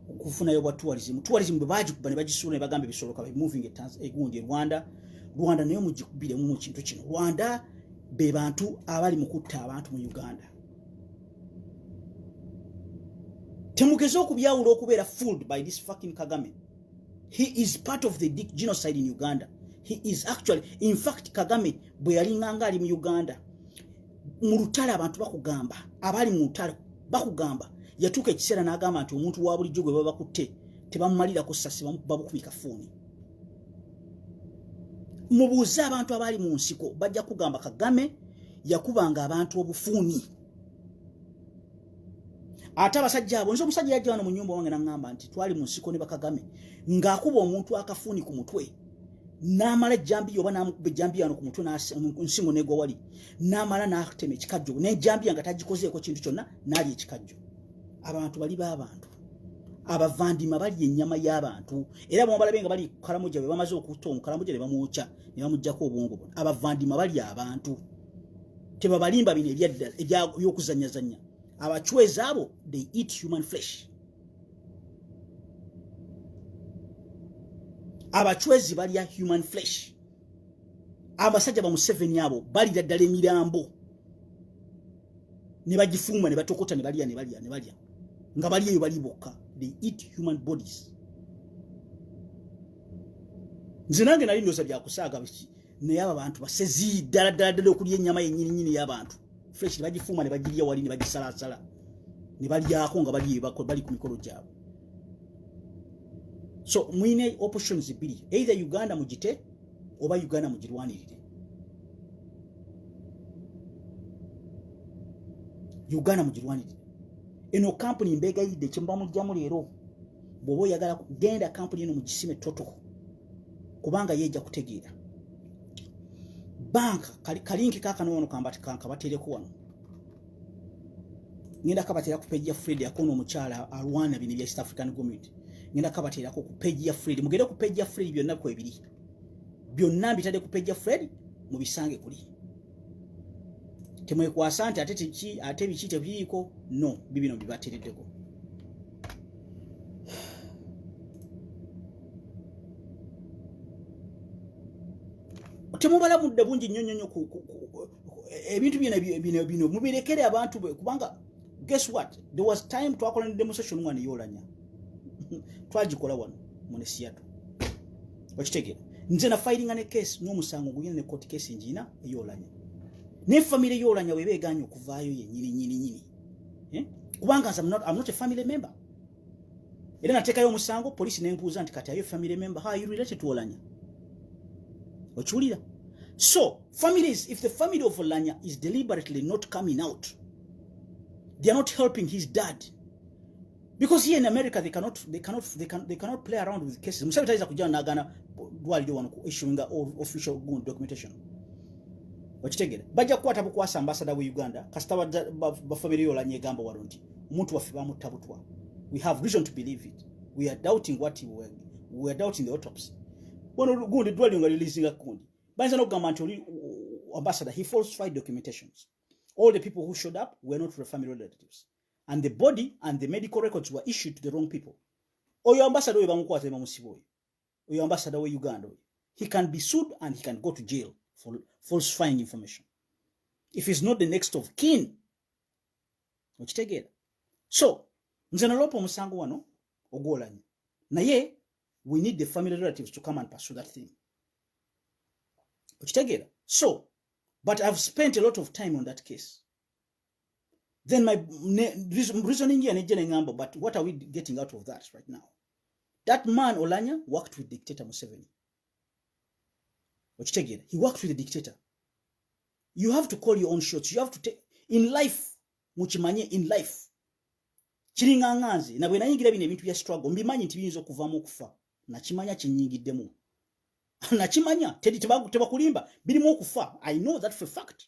Okufunayo bwa tourism. Tourism bwe bagikuba ne bagisuula ne bagamba ebisoloka be moving egundi Rwanda. Rwanda nayo mugikubire mu kintu kino. Rwanda be bantu abali mu kutta abantu mu Uganda. Temugeze okubyawula okubeera fooled by this fucking Kagame. He is part of the genocide in Uganda. He is actually, in fact, Kagame bwe yalinganga ali mu Uganda. Mu lutale abantu bakugamba, abali mu lutale bakugamba. Yatuuka ekiseera n'agamba nti omuntu wa bulijjo gwe baba bakutte tebamumalirako ssasi babukubika ffuuni. Mubuuze abantu abali mu nsiko bajja kugamba Kagame yakubanga abantu obufuuni. Ate abasajja abo nze omusajja yajja wano mu nnyumba wange n'aŋŋamba nti twali mu nsiko ne Bakagame ng'akuba omuntu akafuuni ku mutwe n'amala ejjambiya oba n'amukuba ejjambiya wano ku mutwe nsingo n'egwa wali n'amala n'atema ekikajjo n'ejjambiya nga tagikozeeko kintu kyonna n'alya ekikajjo. Abantu bali b'abantu. Abavandima bali ennyama y'abantu. Era bwe balabye nga bali ku Karamoja bwe bamaze okutta omukaramoja ne bamwokya ne bamuggyako obwongo bwonna. Abavandima bali abantu. Tebabalimba bino ebyokuzannyazannya. Abachwezi abo they eat human flesh. Abachwezi balya human flesh. Abasajja ba Museveni abo balira ddala emirambo. Ne bagifuma ne batokota ne balya. Nga bali eyo bali bokka. They eat human bodies. Nze nange nali ndooza byakusaaga biki naye abo abantu basezi ddala okulya ennyama yennyini y'abantu. Fresh ne bagifuma ne bagirya wali ne bagisalaasala. Ne balyako nga bali ku mikolo gyabwe. So mwine options bbiri. Either Uganda mugite oba Uganda mugirwanirire. Uganda mugirwanirire. Eno company mbegayidde kyemba mujjamu leero. Bw'oba oyagala genda company eno mugisime toto. Kubanga yeja kutegeera. Banka kalinki kakano wano kankabatereko wano. Ngenda kabatera ku page ya Fred yakono omukyala alwana bino bya East African Community. Ngenda kabatera ku page ya Fred. Mugere ku page ya Fred byonna ko ebiri. Byonna bitade ku page ya Fred mubisange kuli. Temwekwasa nti ate biki tebiriko. No, bibino bibatereddeko. temubala budde bungi nnyo ebintu bino mubirekere abantu kubanga guess what, there was time twakola ne demonstration one yolanya twagikola wano munesiyatu wakitegera nze na fighting ne case n'omusango guyina ne court case njina yolanya ne family yolanya webeganya okuvaayo ye nyini kubanga I'm not a family member. Era natekayo omusango police nempuuza nti kati ayo family member, how are you related to Olanya? Ochulira. So families, if the family of Olanya is deliberately not coming out, they are not helping his dad, because here in America they cannot play around with cases. Musabitaiza kujja nagana dwaliro wano issuing official documentation. Wakitegera bajja kukwata bukwasa ambassador we Uganda kasita ba family Olanya egamba waronti omuntu waffe bamutabutwa. We have reason to believe it. We are doubting what we are doubting the autopsy. When Gundi dwelling releasing a Gundi, Banza no Gamantori ambassador, he falsified documentations. All the people who showed up were not family relatives, and the body and the medical records were issued to the wrong people. Or your ambassador, your ambassador we Uganda, he can be sued and he can go to jail for falsifying information if he's not the next of kin. Which take it. So nze nalopa omusango wano ogwolanya naye we need the family relatives to come and pursue that thing. Okitegeera. So but I've spent a lot of time on that case. Then my reasoning here nejje ngamba, but what are we getting out of that right now? That man Olanya worked with dictator Museveni. Okitegeera. He worked with the dictator. You have to call your own shots. You have to take in life, mukimanye in life. Chiringanganzi na bwe nayingira bino ebintu bya struggle mbimanyi nti biyinza okuvaamu okufa nakimanya kinyigiddemu nakimanya tebakulimba birimu okufa. I know that for a fact.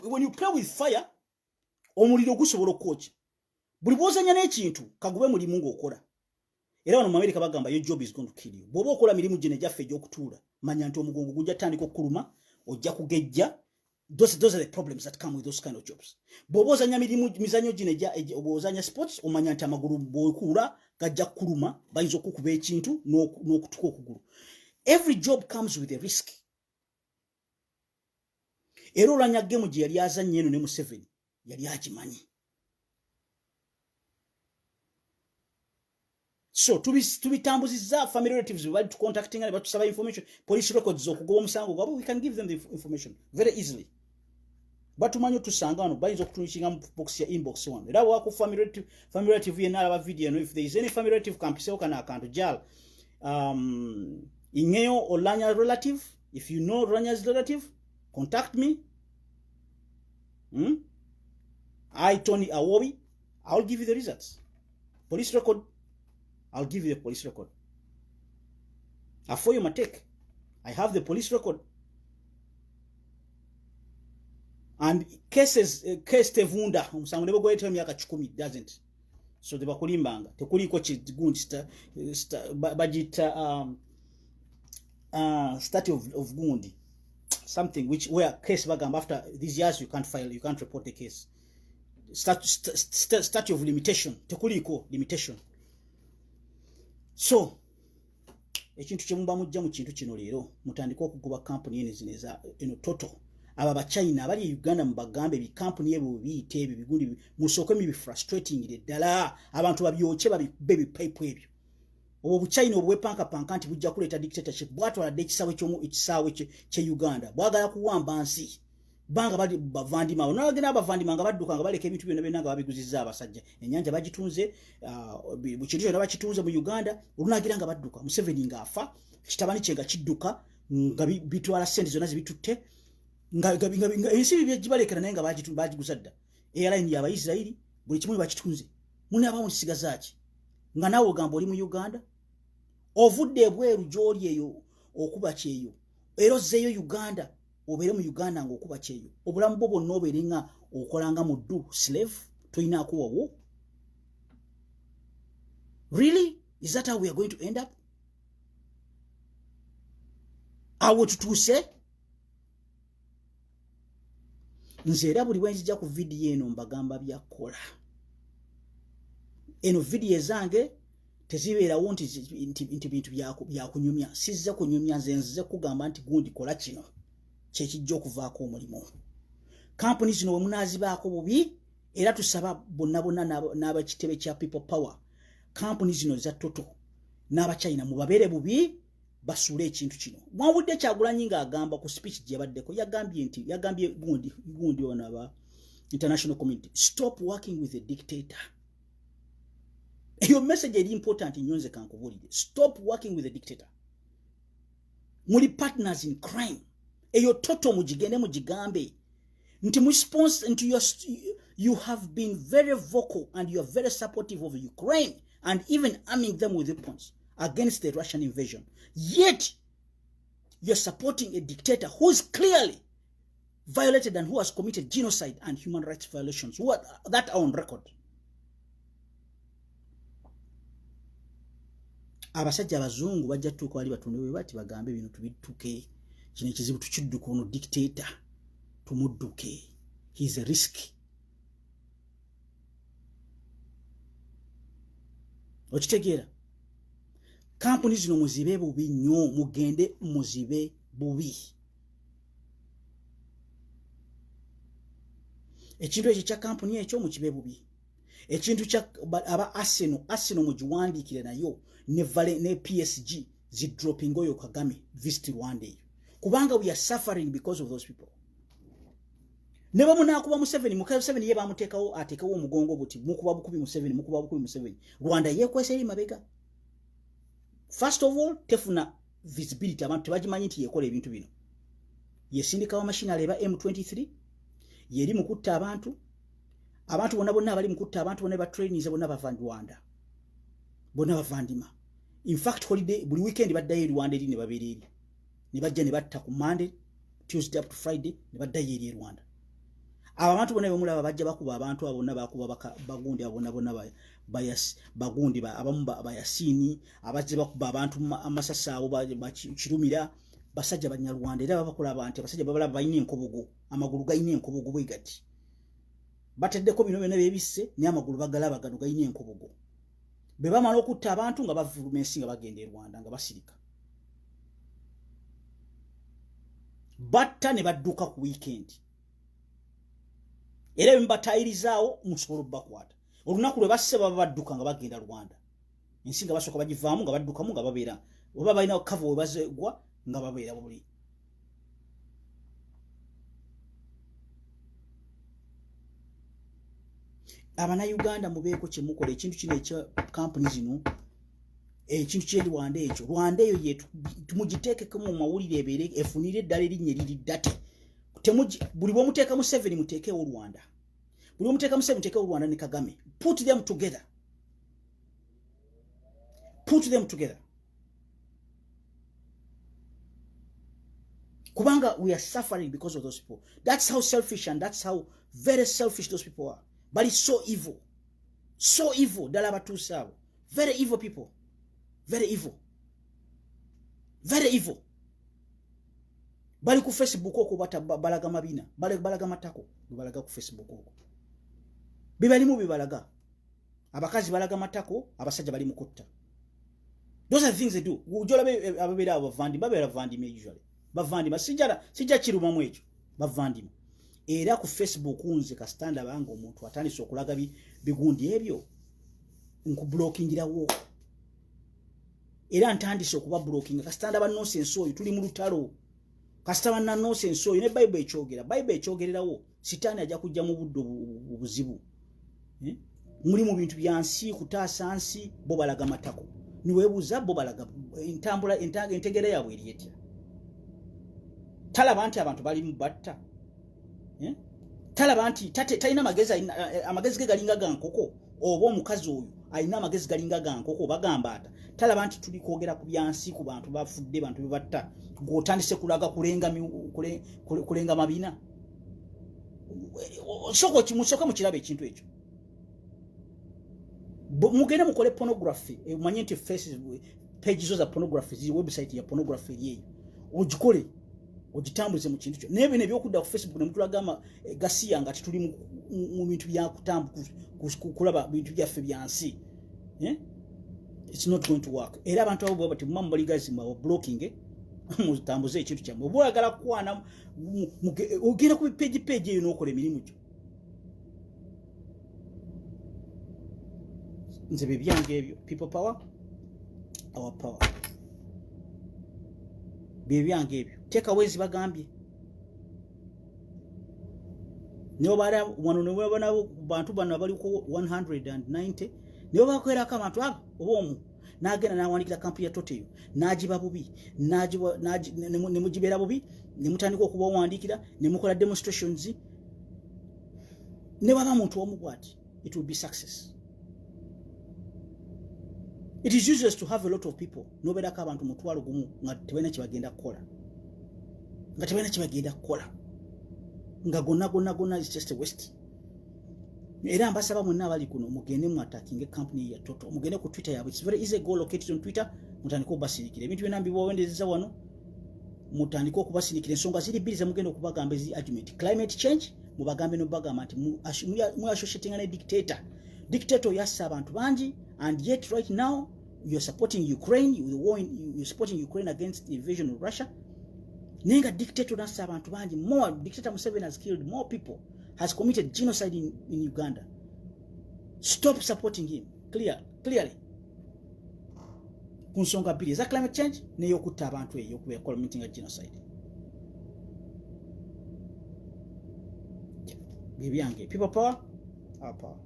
When you play with fire omuliro gusobola okwocha buli bwozanya n'ekintu kagube mulimu ng'okola. Era wano mu America bagamba your job is going to kill you. Bw'oba okola mirimu gye nejjaffe egy'okutuula manya nti omugongo gujja tandika okuluma ojja kugejja. Those are the problems that come with those kind of jobs. Bobozanya mizanyo gineja obozanya sports omanya nti amaguru bokula gajja kuluma bayinza okukuba ekintu n'okutuka okugulu. Every job comes with a risk. Era Olanya game gye yali azanye eno ne Museveni yali agimanyi. So tubitambuziza family relatives bali contacting and batusaba information, police records okugoba omusango gwabwe, we can give them the information very easily. Batumanyo tusanga wano bayinza okutunishinga mu box ya inbox wano. Era wako family relative yena alaba video no, if there is any family relative kampiseo kana akantu jal ingeyo Olanya relative, if you know Olanya's relative, contact me. I Tony Awobi, I'll give you the results. Police record, I'll give you the police record. Afoyo Matek, I have the police record. And case tevunda omusango ne bagweta emyaka 10 doesn't. So they bakulimbanga tekuliko kigundi bagita statute of gundi, something which where case bagamba after these years you can't file, you can't report the case. Statute of limitation tekuliko limitation. So ekintu kyemumba mujja mu kintu kino leero mutandika okugoba company zineza total aba ba China abali Uganda mbagambe bi company ebo biyite ebyo bigundi musoko mi frustrating ile dala abantu babyoche baby pipe ebyo obo bu China obwe panka nti bujja kuleta dictatorship bwatwala de kisawe kye Uganda bwagala kuwamba nsi banga bali bavandima onagenda abavandima nga badduka nga baleka ebintu byonna nga babiguziza abasajja enyanja bagitunze bukintu nga bakitunze mu Uganda olunagira nga badduka Museveni ngafa kitabani kyenga kidduka nga bitwala sente zonna zibitutte nga ensi byejibalekera naye nga bagiguzadda airline ya Abayisirairi buli kimwe bakitunze mune abamu sigazaaki nga nawo gamba oli mu Uganda ovudde ebweru gyoli eyo okuba kyeyo erozzeeyo Uganda obere mu Uganda ng'okuba kyeyo obulamu bwo bwonna oberinga okolanga muddu slave toyina akuwawo. Really? Is that how we are going to end up? Awo tutuuse nze era buli bwenjija ku video eno mbagamba byakola eno video zange tezibeerawo nti bintu byakunyumya. Sizza kunyumya, nze kugamba nti gundi kola kino kyekijja okuvaako omulimu. Kampuni zino we munaazibaako bubi, era tusaba bonna n'abakitebe kya people power, kampuni zino za toto n'abachina mubabeere bubi basuule ekintu kino. Mwawudde Kyagulanyi ng'agamba ku speech gye yabaddeko, yagambye gundi ono aba international community, stop working with a dictator. Your message is important in Nyonze Kankubulide. Stop working with a dictator. Muli partners in crime. Eyo toto mujigende mujigambe. Nti response into you have been very vocal and you are very supportive of Ukraine and even arming them with weapons against the Russian invasion. Yet you're supporting a dictator who is clearly violated and who has committed genocide and human rights violations. That are on record. Abasajja abazungu bajja tuko wali batundewe bati bagambe bino tubituke. Kino kizibu tukidduka ono dictator tumudduke. He's a risk. Okitegeera. Kampuni zino muzibe bubi nnyo, mugende muzibe bubi. Ekintu ekyo kya kampuni ekyo mukibe bubi. Ekintu kya aba Arsenal mugiwandiikire nayo ne PSG dropping oyo Kagame visit Rwanda. Kubanga we are suffering because of those people. Neba munakuba Museveni, Museveni ye bamuteekawo ateekawo omugongo buti mukuba bukubi Museveni. Rwanda yekwese eri mabega. First of all, tefuna visibility, abantu tebagimanyi nti yekola ebintu bino. Yesindikawo machinery eba M23, yeri mukutta abantu bonna abali mukutta abantu bonna ba trainees bonna bava Rwanda. Bonna bavandima. In fact, holiday buli weekend baddayo Rwanda eri ne babeera eri. Ne bajja ne batta ku Monday, Tuesday up to Friday ne baddayo eri Rwanda. Abantu bonna bemulaba bajja bakuba abantu abonna bakuba bagundi abonna bagundi abamu bayasini abajja bakuba abantu amasasa abo bakirumira basajja Banyarwanda era babakola abantu abasajja babalaba bayina enkobogo amagulu gayina enkobogo bwegati bateddeko bino byonna bebisse ne amagulu bagalaba gano gayina enkobogo be bamala okutta abantu nga bavulumensi nga bagenda e Rwanda nga basirika batta ne badduka ku weekend. Era mbatayirizawo musobola bakwata. Olunaku lwe basse baba badduka nga bagenda Rwanda. Ensinga basoka bagivaamu nga baddukamu nga babeera. Oba balina cover we bazegwa nga babeera buli. Abana Uganda mubeeko kye mukola ekintu kino ekya companies zino ekintu kye Rwanda ekyo. Rwanda eyo yetu tumugiteekeko mu mawulire ebeere efunire eddala erinnya eriri ddate. Buli bw'omuteeka mu 7 muteekewo Rwanda. Buli bw'omuteeka mu 7 muteekewo Rwanda ne Kagame. Put them together. Put them together. Kubanga we are suffering because of those people. That's how selfish and that's how very selfish those people are. But it's so evil. So evil. Dalabatusawo. Very evil people. Very evil. Very evil. Bali ku Facebook oko balaga mabina, balaga matako, balaga ku Facebook oko. Bibalimu bibalaga. Abakazi balaga matako, abasajja bali mukutta. Those are the things they do. Ujola ababera abavandi, babera vandi usually. Bavandi sijja kiruma mu ekyo. Bavandi. Era ku Facebook unze ka stand abango omuntu atandise okulaga bigundi ebyo nkublockingira wo. Era ntandise okuba blocking ka stand aba nonsense oyo tuli mu lutalo. Kasitaba na nonsense oyo ne Bible ekyogera. Bible ekyogererawo sitaani ajja kujja mu buddo obuzibu. Muri mu bintu byansi kutaasa nsi bo balaga matako. Niwebuuza bo balaga entambula entegere yaabwe eri etya. Talaba nti abantu bali mu batta. Talaba nti talina amagezi ge galinga ga nkoko oba omukazi oyo alina amagezi galinga ga nkoko bagamba ata. Talaba nti tuli kwogera ku byansi ku bantu bafudde bantu bebatta. Ng'otandise kulaga kulenga mabina. Musoka mukirabe ekintu ekyo. Mugenda mukole pornography. Manye nti Facebook pages za pornography zi website ya pornography yeyo. Ogikole. Ogitambuze mu kintu kyo. Nebe byokudda ku Facebook ne mutulagama gasiya nga tituli mu bintu bya kutambu kulaba bintu byaffe byansi. It's not going to work. Era abantu abo bati mumma guys ma blocking mutambuze ekintu kyammwe oba oyagala kukwana ogenda ku page eyo n'okola emirimu gyo nze bebyange ebyo people power our power bebyange ebyo takeaways bagambye nibo bara wano nibo banabo bantu bano abaliko 190 nibo bakwera abantu abo obomu nagenda nawandikira kampu ya Toteyo najiba bubi nemujibera bubi nemutandika okuba wandikira nemukola demonstrations ne baba muntu omubwati it will be success. It is useless to have a lot of people nobera ka abantu mutwalo gumu nga tebena kibagenda kukola nga gonna is just a waste. Era ambasaba mwenna abali kuno mugende mu attacking company ya Toto mugende ku Twitter yabwe. It's very easy, go locate on Twitter mutandika obasirikira ebintu byonna mbibowendezeza wano mutandika okubasirikira ensonga ziri bbiri zemugenda okubagamba ezi argument. Climate change mubagambe n'obagamba nti mu associating ne dictator yassa abantu bangi, and yet right now you're supporting Ukraine, you're supporting Ukraine against the invasion of Russia. Nenga dictator nassa abantu bangi, more dictator Museveni has killed more people, has committed genocide in Uganda. Stop supporting him. Clearly. Kunsonga bbiri eza climate change n'eyokutta abantu eyo okuba committing a genocide. Bebyange people power, our power.